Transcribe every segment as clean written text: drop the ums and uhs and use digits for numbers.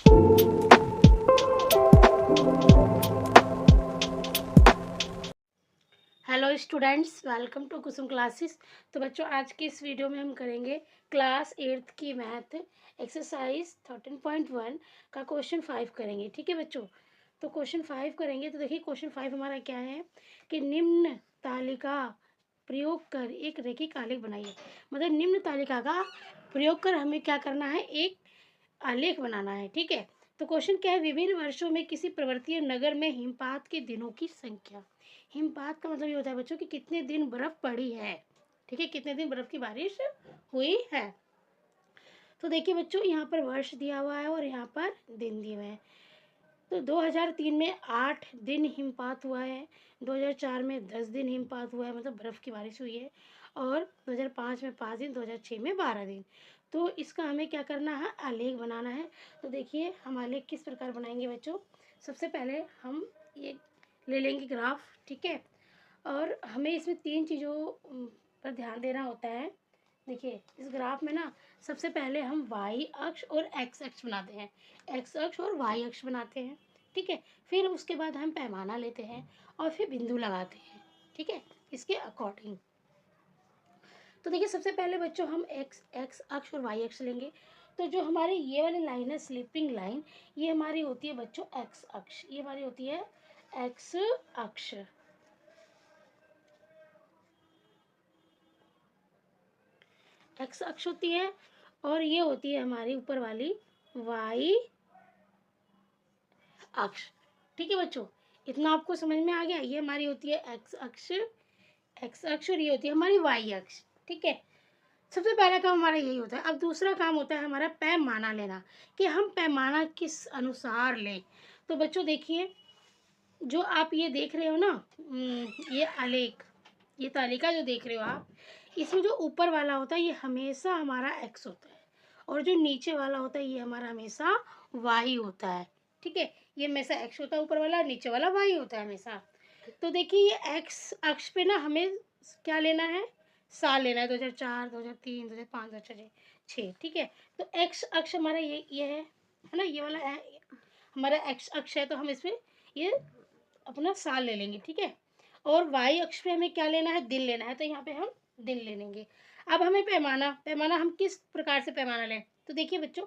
Hello students, welcome to Kusum classes. तो बच्चों, आज की इस वीडियो में हम करेंगे क्लास 8th की मैथ एक्सरसाइज 13.1 का क्वेश्चन 5 करेंगे। ठीक है बच्चों, तो क्वेश्चन 5 करेंगे। तो देखिए क्वेश्चन 5 हमारा क्या है कि निम्न तालिका प्रयोग कर एक रेखिक आलेख बनाइए। मतलब निम्न तालिका का प्रयोग कर हमें क्या करना है, एक आलेख बनाना है। ठीक है, तो क्वेश्चन क्या है, विभिन्न वर्षों में किसी पर्वतीय नगर में हिमपात के दिनों की संख्या। हिमपात का मतलब ये होता है बच्चों कि कितने दिन बर्फ पड़ी है। ठीक है, कितने दिन बर्फ की बारिश हुई है। तो देखिए बच्चों, यहाँ पर वर्ष दिया हुआ है और यहाँ पर दिन दिए हुए हैं। तो 2003 में 8 दिन हिमपात हुआ है, 2004 में 10 दिन हिमपात हुआ है, मतलब बर्फ़ की बारिश हुई है, और 2005 में 5 दिन, 2006 में 12 दिन। तो इसका हमें क्या करना है, आलेख बनाना है। तो देखिए हम आलेख किस प्रकार बनाएंगे बच्चों। सबसे पहले हम ये ले लेंगे ग्राफ। ठीक है, और हमें इसमें 3 चीज़ों पर ध्यान देना होता है। देखिए इस ग्राफ में ना सबसे पहले हम वाई अक्ष और एक्स अक्ष बनाते हैं, एक्स अक्ष और वाई अक्ष बनाते हैं। ठीक है, फिर उसके बाद हम पैमाना लेते हैं और फिर बिंदु लगाते हैं। ठीक है, इसके अकॉर्डिंग। तो देखिए सबसे पहले बच्चों हम एक्स एक्स अक्ष और वाई अक्ष लेंगे। तो जो हमारी ये वाली लाइन है, स्लिपिंग लाइन, ये हमारी होती है बच्चों एक्स अक्ष। ये हमारी होती है एक्स अक्ष। एक्स अक्ष होती है, और ये होती है हमारी ऊपर वाली वाई अक्ष। ठीक है बच्चों, इतना आपको समझ में आ गया। ये हमारी होती है एक्स अक्ष, एक्स अक्ष, और ये होती है हमारी वाई अक्ष। ठीक है, सबसे पहला काम हमारा यही होता है। अब दूसरा काम होता है हमारा पैमाना लेना, कि हम पैमाना किस अनुसार लें। तो बच्चों देखिए, जो आप ये देख रहे हो ना, ये आलेख, ये तालिका जो देख रहे हो आप, इसमें जो ऊपर वाला होता है ये हमेशा हमारा एक्स होता है, और जो नीचे वाला होता है ये हमारा हमेशा वाई होता है। ठीक है, ये हमेशा एक्स होता है ऊपर वाला, नीचे वाला वाई होता है हमेशा। तो देखिए ये एक्स अक्ष पे ना हमें क्या लेना है, साल लेना है, 2004, 2003, 2005, 2006। ठीक है, तो एक्स अक्ष हमारा ये है ना, ये वाला है हमारा एक्स अक्ष है। तो हम इसमें ये अपना साल ले लेंगे। ठीक है, और वाई अक्ष पे हमें क्या लेना है, दिन लेना है। तो यहाँ पे हम दिन ले लेंगे। अब हमें पैमाना पैमाना हम किस प्रकार से पैमाना लें। तो देखिए बच्चों,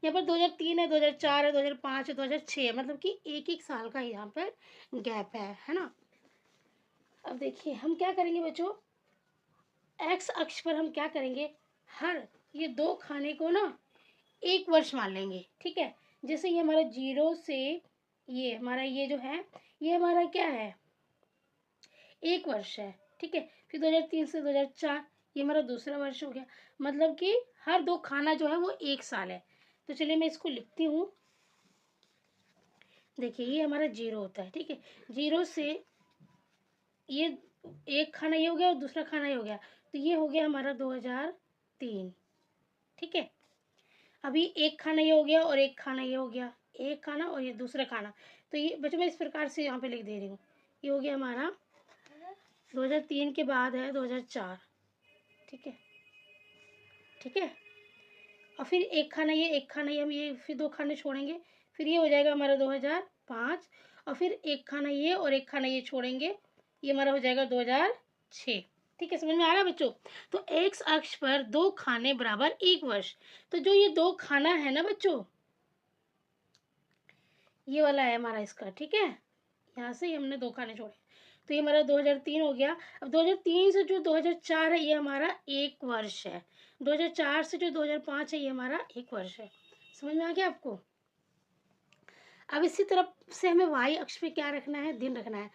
यहाँ पर 2003 है, 2004 है, 2005 है, 2006 है, मतलब कि एक एक साल का यहाँ पर गैप है ना। अब देखिए हम क्या करेंगे बच्चों, एक्स अक्ष पर हम क्या करेंगे, हर ये दो खाने को ना एक वर्ष मान लेंगे। ठीक है, जैसे ये हमारा 0 से ये हमारा ये जो है, ये हमारा क्या है, एक वर्ष है। ठीक है, फिर 2003 से 2004 ये हमारा दूसरा वर्ष हो गया, मतलब कि हर दो खाना जो है वो एक साल है। तो चलिए मैं इसको लिखती हूँ। देखिए ये हमारा 0 होता है। ठीक है, 0 से ये एक खाना ये हो गया और दूसरा खाना ये हो गया, तो ये हो गया हमारा 2003। ठीक है, अभी एक खाना ये हो गया और एक खाना ये हो गया, एक खाना और ये दूसरा खाना। तो ये बच्चों मैं इस प्रकार से यहाँ पे लिख दे रही हूँ। ये हो गया हमारा 2003 के बाद है 2004। ठीक है, ठीक है, और फिर एक खाना ये, एक खाना ये, हम ये फिर दो खाने छोड़ेंगे, फिर ये हो जाएगा हमारा 2005, और फिर एक खाना ये और एक खाना ये छोड़ेंगे, ये हमारा हो जाएगा 2006। ठीक है, समझ में आ रहा है बच्चों। तो एक्स अक्ष पर दो खाने बराबर एक वर्ष। तो जो ये दो खाना है ना बच्चों, ये वाला है हमारा इसका। ठीक है, यहाँ से हमने दो खाने छोड़े, तो ये हमारा 2003 हो गया। अब 2003 से जो 2004 है ये हमारा एक वर्ष है, 2004 से जो 2005 है ये हमारा एक वर्ष है। समझ में आ गया आपको। अब इसी तरफ से हमें वाई अक्ष पे क्या रखना है, दिन रखना है।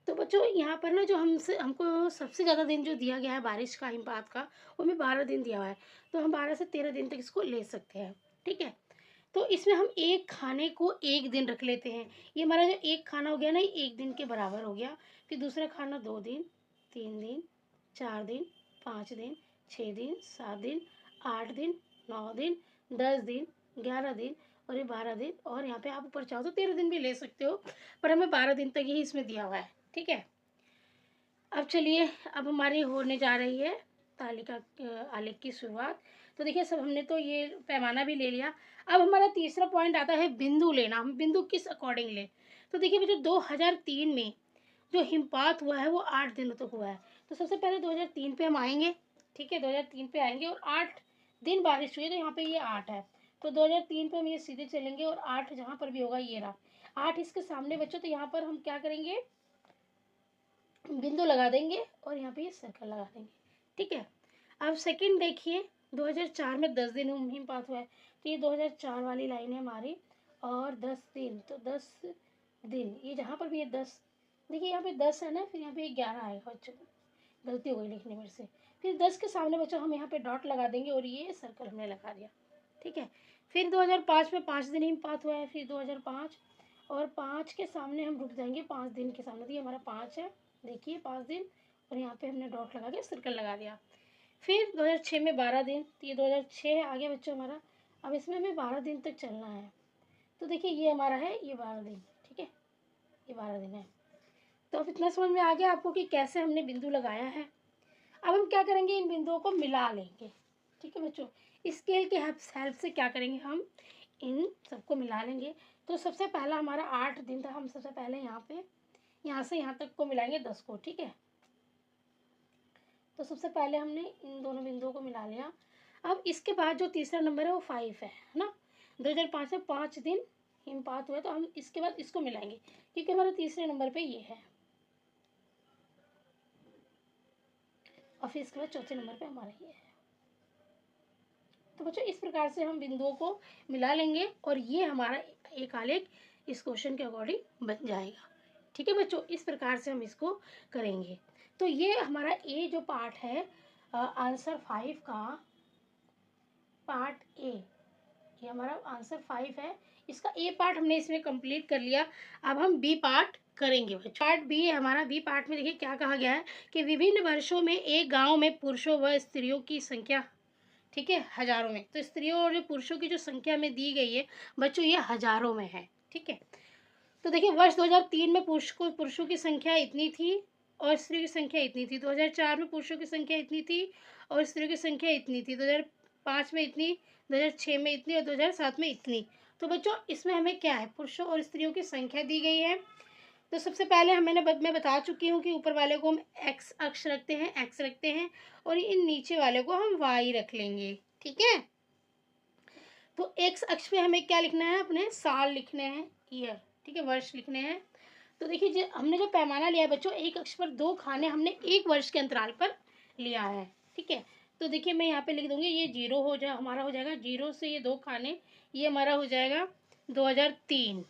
तो बच्चों यहाँ पर ना जो हमको सबसे ज़्यादा दिन जो दिया गया है बारिश का, हिमपात का, वो हमें 12 दिन दिया हुआ है। तो हम 12 से 13 दिन तक इसको ले सकते हैं। ठीक है, तो इसमें हम एक खाने को एक दिन रख लेते हैं। ये हमारा जो एक खाना हो गया ना, ये एक दिन के बराबर हो गया। फिर दूसरा खाना 2 दिन, 3 दिन, 4 दिन, 5 दिन, 6 दिन, 7 दिन, 8 दिन, 9 दिन, 10 दिन, 11 दिन, और ये 12 दिन, और यहाँ पे आप ऊपर चाहो तो 13 दिन भी ले सकते हो, पर हमें 12 दिन तक ही इसमें दिया हुआ है। ठीक है, अब चलिए, अब हमारी होने जा रही है तालिका आलेख की शुरुआत। तो देखिए सब हमने तो ये पैमाना भी ले लिया। अब हमारा तीसरा पॉइंट आता है बिंदु लेना। हम बिंदु किस अकॉर्डिंग लें? तो देखिए बच्चों 2003 में जो हिमपात हुआ है वो 8 दिनों तक हुआ है। तो सबसे पहले 2003 पे हम आएंगे, ठीक है, 2003 पे आएंगे और 8 दिन बारिश हुई है, तो यहाँ पे ये 8 है। तो 2003 पे हम ये सीधे चलेंगे और 8 जहाँ पर भी होगा ये रहा 8 इसके सामने बच्चों। तो यहाँ पर हम क्या करेंगे, बिंदु लगा देंगे और यहाँ पे ये सर्कल लगा देंगे, ठीक है। अब सेकंड देखिए 2004 में 10 दिन हिमपात हुआ है, तो ये 2004 वाली लाइन है हमारी। और 10 दिन, तो 10 दिन ये जहाँ पर भी ये 10, देखिए यहाँ पे 10 है ना, फिर यहाँ पे 11 आएगा बच्चों, गलती हो गई लिखने मेरे से। फिर 10 के सामने बच्चों हम यहाँ पे डॉट लगा देंगे और ये सर्कल हमने लगा दिया, ठीक है। फिर 2005 में 5 दिन हिमपात हुआ है, फिर 2005 और 5 के सामने हम रुक जाएंगे 5 दिन के सामने, तो ये हमारा 5 है, देखिए 5 दिन और यहाँ पे हमने डॉट लगा के सर्कल लगा दिया। फिर 2006 में 12 दिन, तो ये 2006 आ गया बच्चों हमारा। अब इसमें हमें 12 दिन तक चलना है, तो देखिए ये हमारा है ये 12 दिन, ठीक है, ये 12 दिन है। तो अब इतना समझ में आ गया आपको कि कैसे हमने बिंदु लगाया है। अब हम क्या करेंगे, इन बिंदुओं को मिला लेंगे, ठीक है बच्चों। स्केल के हेल्प से क्या करेंगे, हम इन सबको मिला लेंगे। तो सबसे पहला हमारा 8 दिन था, हम सबसे पहले यहाँ से यहाँ तक को मिलाएंगे 10 को, ठीक है। तो सबसे पहले हमने इन दोनों बिंदुओं को मिला लिया। अब इसके बाद जो तीसरा नंबर है वो 5 है ना। 2005 में 5 दिन हिमपात हुआ, तो हम इसके बाद इसको मिलाएंगे क्योंकि हमारा तीसरे नंबर पे ये है, और फिर इसके बाद चौथे नंबर पे हमारा ये है। तो बच्चों इस प्रकार से हम बिंदुओं को मिला लेंगे और ये हमारा एक आलेख इस क्वेश्चन के अकॉर्डिंग बन जाएगा, ठीक है बच्चों। इस प्रकार से हम इसको करेंगे। तो ये हमारा ए जो पार्ट है आंसर 5 का पार्ट ए, ये हमारा आंसर 5 है। इसका ए पार्ट हमने इसमें कंप्लीट कर लिया। अब हम बी पार्ट करेंगे। पार्ट बी है हमारा। बी पार्ट में देखिए क्या कहा गया है कि विभिन्न वर्षों में एक गांव में पुरुषों व स्त्रियों की संख्या, ठीक है, हजारों में। तो स्त्रियों और पुरुषों की जो संख्या में दी गई है बच्चों ये हजारों में है, ठीक है। तो देखिए वर्ष 2003 में पुरुषों की संख्या इतनी थी और स्त्रियों की संख्या इतनी थी। 2004 में पुरुषों की संख्या इतनी थी और स्त्रियों की संख्या इतनी थी। 2005 में इतनी, 2006 में इतनी और 2007 में इतनी। तो बच्चों इसमें हमें क्या है, पुरुषों और स्त्रियों की संख्या दी गई है। तो सबसे पहले मैं बता चुकी हूँ कि ऊपर वाले को हम एक्स अक्ष रखते हैं, एक्स रखते हैं, और इन नीचे वाले को हम वाई रख लेंगे, ठीक है। तो एक्स अक्ष पे हमें क्या लिखना है, अपने साल लिखने हैं, ईयर, ठीक है, वर्ष लिखने हैं। तो देखिए हमने जो पैमाना लिया है बच्चों, एक अक्ष पर 2 खाने हमने 1 वर्ष के अंतराल पर लिया है, ठीक है। तो देखिए मैं यहाँ पे लिख दूंगी, ये 0 हो जाए, हमारा हो जाएगा 0 से ये 2 खाने, ये हमारा हो जाएगा 2003,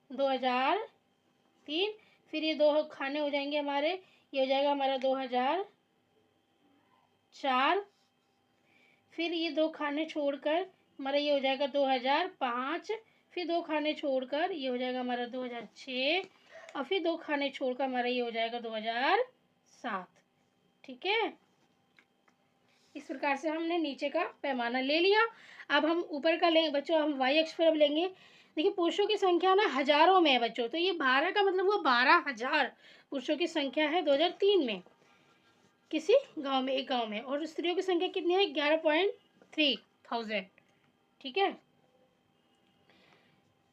2003। फिर ये 2 खाने हो जाएंगे हमारे, ये हो जाएगा हमारा 2004। फिर ये 2 खाने छोड़कर हमारा ये हो जाएगा 2005। फिर 2 खाने छोड़कर ये हो जाएगा हमारा 2006, और फिर 2 खाने छोड़कर हमारा ये हो जाएगा 2007, ठीक है। इस प्रकार से हमने नीचे का पैमाना ले लिया। अब हम ऊपर का लेंगे बच्चों, हम वाई अक्ष पर अब लेंगे। देखिए पुरुषों की संख्या ना हजारों में है बच्चों, तो ये 12 का मतलब हुआ 12,000 पुरुषों की संख्या है 2003 में किसी गांव में, एक गांव में। और स्त्रियों की संख्या कितनी है, 11,300, ठीक है।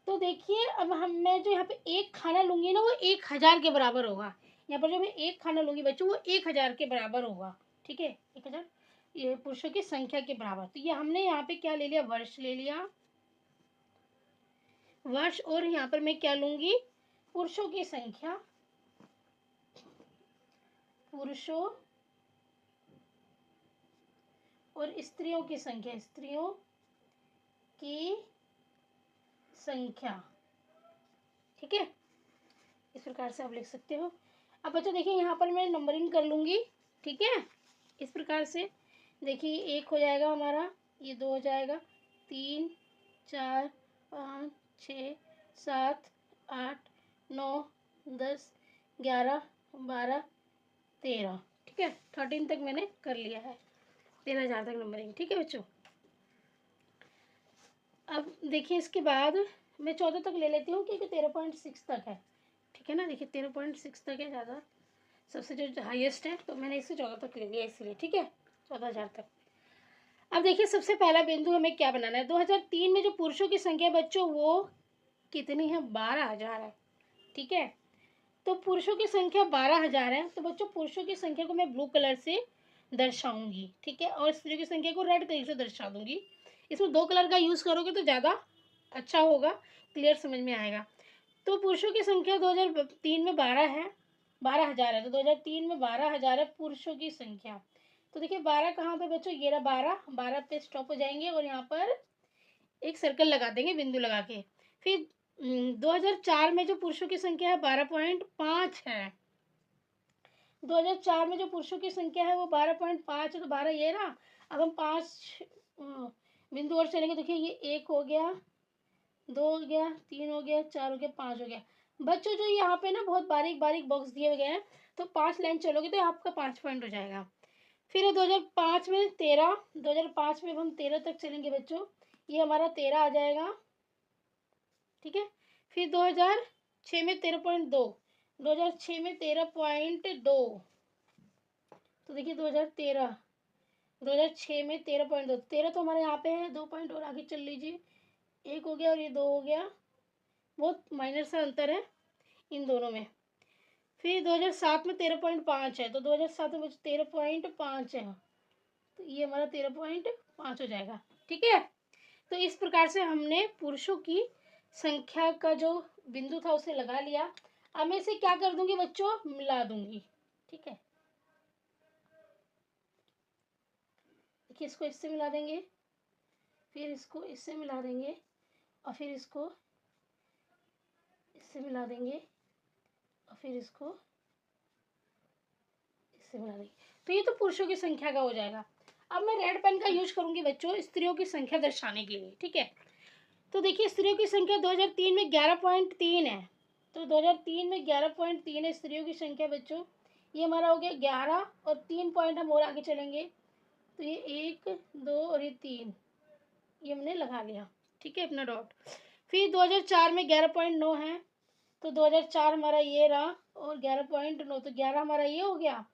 तो देखिए अब मैं जो यहाँ पे एक खाना लूंगी ना वो 1,000 के बराबर होगा। यहाँ पर जो मैं एक खाना लूंगी बच्चों वो 1,000 के बराबर होगा, ठीक है, 1,000 ये पुरुषों की संख्या के बराबर। तो ये हमने यहाँ पे क्या ले लिया, वर्ष ले लिया, वर्ष। और यहाँ पर मैं क्या लूंगी, पुरुषों की संख्या, पुरुषों और स्त्रियों की संख्या, स्त्रियों की संख्या, ठीक है। इस प्रकार से आप लिख सकते हो। अब बच्चों देखिए यहाँ पर मैं नंबरिंग कर लूंगी, ठीक है। इस प्रकार से देखिए 1 हो जाएगा हमारा, ये 2 हो जाएगा, 3 4 5 6 7 8 9 10 11 12 13, ठीक है। 13 तक मैंने कर लिया है, 13,000 तक नंबरिंग, ठीक है बच्चों। अब देखिए इसके बाद मैं 14 तक ले लेती हूँ क्योंकि 13.6 तक है, ठीक है ना। देखिए 13.6 तक है, ज़्यादा सबसे जो हाईएस्ट है, तो मैंने इसे 14 तक ले लिया इसलिए, ठीक है, 14,000 तक। अब देखिए सबसे पहला बिंदु हमें क्या बनाना है। 2003 में जो पुरुषों की संख्या बच्चों वो कितनी है, 12,000 है। ठीक है, तो पुरुषों की संख्या 12,000 है, तो बच्चों पुरुषों की संख्या को मैं ब्लू कलर से दर्शाऊंगी। ठीक है, और स्त्रियों की संख्या को रेड कलर से दर्शा दूंगी। इसमें 2 कलर का यूज़ करोगे तो ज़्यादा अच्छा होगा, क्लियर समझ में आएगा। तो पुरुषों की संख्या 2003 में 12 है, 12,000 है, तो 2003 में 12,000 है पुरुषों की संख्या। तो देखिए 12 कहाँ पे बच्चों, ये रहा 12, 12 पे स्टॉप हो जाएंगे और यहाँ पर एक सर्कल लगा देंगे बिंदु लगा के। फिर 2004 में जो पुरुषों की संख्या है 12.5 है। 2004 में जो पुरुषों की संख्या है वो 12.5 है, तो 12 ये रहा। अब हम 5 बिंदु और चलेंगे। देखिए ये 1 हो गया, 2 हो गया, 3 हो गया, 4 हो गया, 5 हो गया। बच्चों जो यहाँ पे ना बहुत बारीक बारीक बॉक्स दिए हुए हैं, तो 5 लाइन चलोगे तो आपका 5 पॉइंट हो जाएगा। फिर है 2005 में 13, 2005 में हम 13 तक चलेंगे बच्चों, ये हमारा 13 आ जाएगा। ठीक है, फिर 2006 में 13.2, 2006 में 13.2, तो देखिए 2006 में 13.2, 13 तो हमारे यहाँ पे है, 2 पॉइंट और आगे चल लीजिए। 1 हो गया और ये 2 हो गया, बहुत माइनर सा अंतर है इन दोनों में। फिर 2007 में 13.5 है, तो 2007 में 13.5 है, तो ये हमारा 13.5 हो जाएगा। ठीक है, तो इस प्रकार से हमने पुरुषों की संख्या का जो बिंदु था उसे लगा लिया। अब मैं इसे क्या कर दूंगी बच्चों, मिला दूंगी। ठीक है, देखिए इसको इससे मिला देंगे, फिर इसको इससे मिला देंगे, और फिर इसको इससे मिला देंगे, और फिर इसको इससे मिला देंगे। तो ये तो पुरुषों की संख्या का हो जाएगा। अब मैं रेड पेन का यूज करूंगी बच्चों स्त्रियों की संख्या दर्शाने के लिए। ठीक है, तो देखिए स्त्रियों की संख्या 2003 में 11.3 है, तो 2003 में 11.3 है स्त्रियों की संख्या बच्चों। ये हमारा हो गया 11, और 3 पॉइंट हम और आगे चलेंगे, तो ये 1, 2 और ये 3, ये हमने लगा लिया। ठीक है, अपना डॉट। फिर 2004 में 11.9 है, तो 2004 हमारा ये रहा, और 11.9, तो 11 हमारा ये हो गया,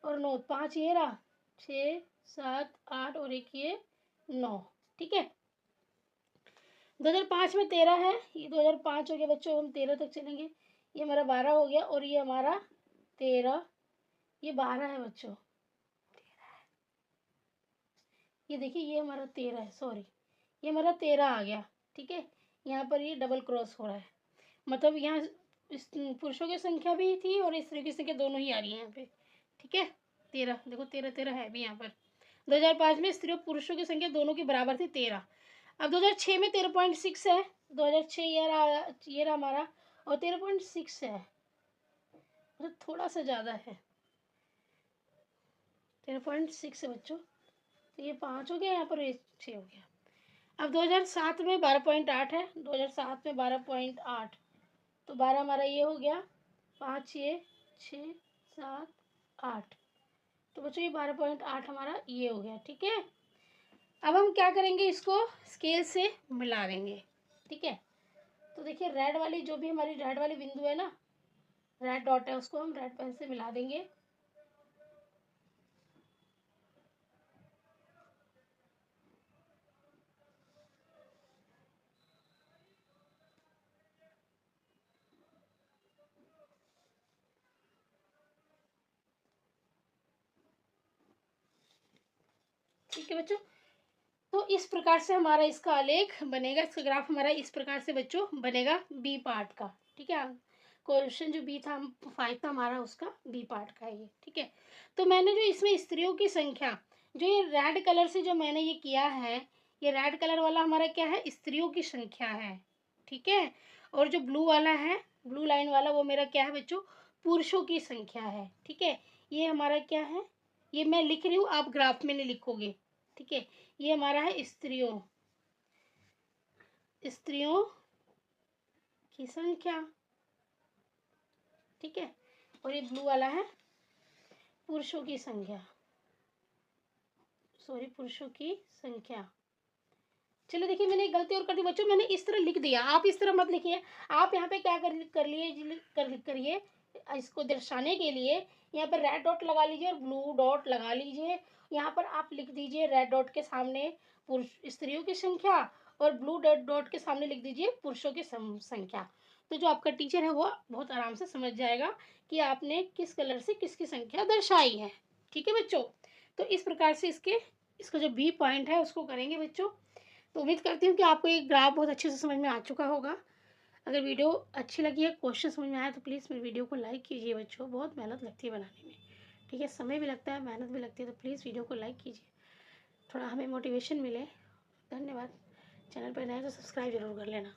और 9, 5 ये रहा, 6, 7, 8 और एक ये 9। ठीक है, 2005 में 13 है, ये 2005 हो गया बच्चों, हम 13 तक चलेंगे। ये हमारा 12 हो गया, और ये हमारा 13, ये 12 है बच्चों, ये देखिए ये हमारा 13 है, सॉरी ये हमारा 13 आ गया। ठीक है, यहाँ पर ये डबल क्रॉस हो रहा है, मतलब यहाँ इस पुरुषों की संख्या भी थी और स्त्रियों की संख्या दोनों ही आ रही है यहाँ पे। ठीक है, 13, देखो 13 13 है भी यहाँ पर। 2005 में स्त्रियों पुरुषों की संख्या दोनों की बराबर थी 13। अब 2006 में 13.6 है, 2006 ये रहा हमारा, और 13.6 है, मतलब थोड़ा सा ज़्यादा है, 13.6 है बच्चों, तो ये 5 हो गया यहाँ पर, ये 6 हो गया। अब 2007 में 12.8 है, 2007 में 12.8, तो 12 हमारा ये हो गया, 5 ये 6 7 8, तो बच्चों ये 12.8 हमारा ये हो गया। ठीक है, अब हम क्या करेंगे, इसको स्केल से मिला देंगे। ठीक है, तो देखिए रेड वाली जो भी हमारी रेड वाली बिंदु है ना, रेड डॉट है, उसको हम रेड पेन से मिला देंगे। ठीक है बच्चों, तो इस प्रकार से हमारा इसका आलेख बनेगा, इसका ग्राफ हमारा इस प्रकार से बच्चों बनेगा बी पार्ट का। ठीक है, क्वेश्चन जो बी था 5 था हमारा, उसका बी पार्ट का है ये। ठीक है, तो मैंने जो इसमें स्त्रियों की संख्या, जो ये रेड कलर से जो मैंने ये किया है, ये रेड कलर वाला हमारा क्या है, स्त्रियों की संख्या है। ठीक है, और जो ब्लू वाला है, ब्लू लाइन वाला, वो मेरा क्या है बच्चों, पुरुषों की संख्या है। ठीक है, ये हमारा क्या है, ये मैं लिख रही हूँ, आप ग्राफ में नहीं लिखोगे। ठीक है, ये हमारा है स्त्रियों स्त्रियों की संख्या। ठीक है, और ये ब्लू वाला है पुरुषों की संख्या, सॉरी पुरुषों की संख्या। चलो देखिए मैंने एक गलती और कर दी बच्चों, मैंने इस तरह लिख दिया, आप इस तरह मत लिखिए। आप यहाँ पे क्या करिए, इसको दर्शाने के लिए यहाँ पर रेड डॉट लगा लीजिए और ब्लू डॉट लगा लीजिए। यहाँ पर आप लिख दीजिए रेड डॉट के सामने पुरुष स्त्रियों की संख्या और ब्लू डॉट के सामने लिख दीजिए पुरुषों की संख्या। तो जो आपका टीचर है वो बहुत आराम से समझ जाएगा कि आपने किस कलर से किसकी संख्या दर्शाई है। ठीक है बच्चों, तो इस प्रकार से इसका जो बी पॉइंट है उसको करेंगे बच्चों। तो उम्मीद करती हूँ कि आपको ये ग्राफ बहुत अच्छे से समझ में आ चुका होगा। अगर वीडियो अच्छी लगी है, क्वेश्चन समझ में आया तो प्लीज़ मेरे वीडियो को लाइक कीजिए बच्चों, बहुत मेहनत लगती है बनाने में। ठीक है, समय भी लगता है, मेहनत भी लगती है, तो प्लीज़ वीडियो को लाइक कीजिए, थोड़ा हमें मोटिवेशन मिले। धन्यवाद। चैनल पर नए तो सब्सक्राइब जरूर कर लेना।